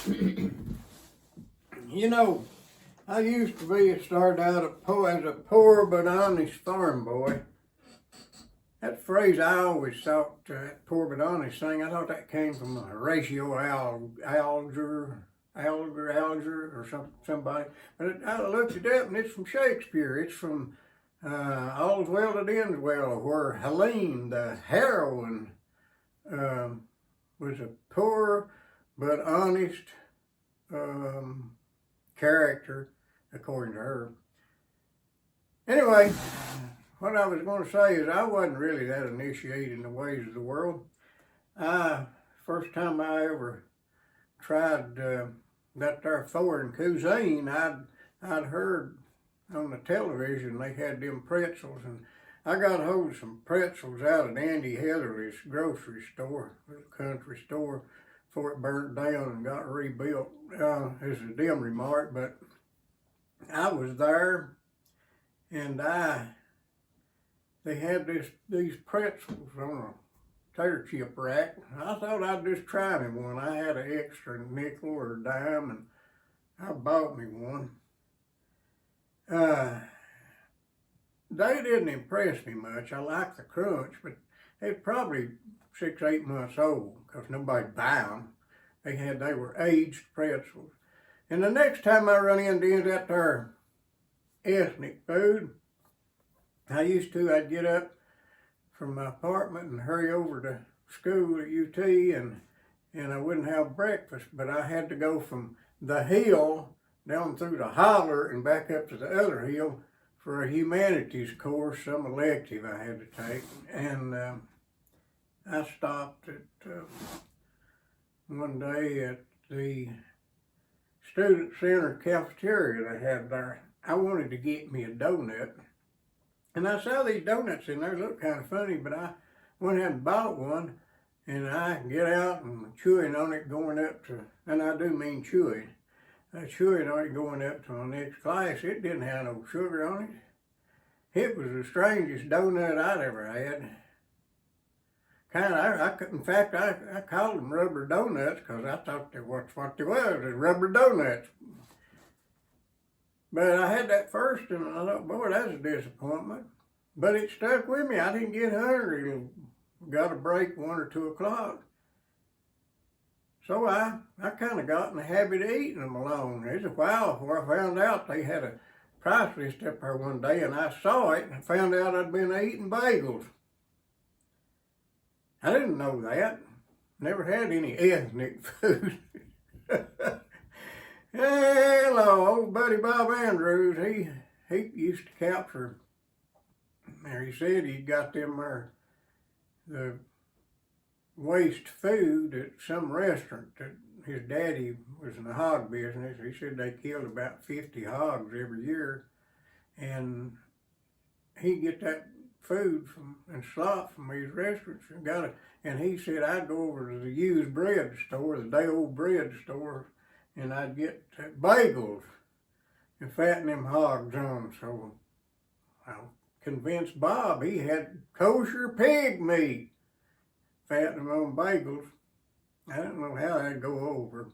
You know, I used to started out as a poor but honest farm boy. That phrase I always thought, poor but honest thing, I thought that came from Horatio Alger or somebody. But I looked it up and it's from Shakespeare. It's from All's Well That Ends Well, where Helene, the heroine, was a poor but honest character, according to her. Anyway, what I was going to say is I wasn't really that initiated in the ways of the world. First time I ever tried that there foreign cuisine, I'd heard on the television they had them pretzels, and I got hold of some pretzels out at Andy Heatherly's grocery store, little country store, before it burnt down and got rebuilt. It's a dim remark, but I was there, and they had these pretzels on a tater chip rack. I thought I'd just try me one. I had an extra nickel or a dime, and I bought me one. They didn't impress me much. I liked the crunch, but they was probably 6, 8 months old because nobody buy them. They were aged pretzels. And the next time I run into that there ethnic food, I'd get up from my apartment and hurry over to school at UT, and I wouldn't have breakfast, but I had to go from the hill down through the holler and back up to the other hill for a humanities course, some elective I had to take. And I stopped at one day at the student center cafeteria they had there. I wanted to get me a donut. And I saw these donuts in there, looked kind of funny, but I went ahead and bought one, and I get out and chewing on it going up to, and I do mean chewing on it going up to my next class. It didn't have no sugar on it. It was the strangest donut I'd ever had. In fact, I called them rubber donuts because I thought that's what they was rubber donuts. But I had that first, and I thought, boy, that's a disappointment. But it stuck with me. I didn't get hungry. Got a break 1 or 2 o'clock. So I kind of got in the habit of eating them alone. It was a while before I found out they had a price list up there one day, and I saw it and found out I'd been eating bagels. I didn't know that. Never had any ethnic food. Hello, old buddy Bob Andrews, he used to capture, or he said he'd got them there, the waste food at some restaurant that his daddy was in the hog business. He said they killed about 50 hogs every year, and he'd get that food and slop from these restaurants and he said I'd go over to the used bread store, the day old bread store, and I'd get bagels and fatten them hogs on. So I convinced Bob he had kosher pig meat, fatten them on bagels. I don't know how that'd go over.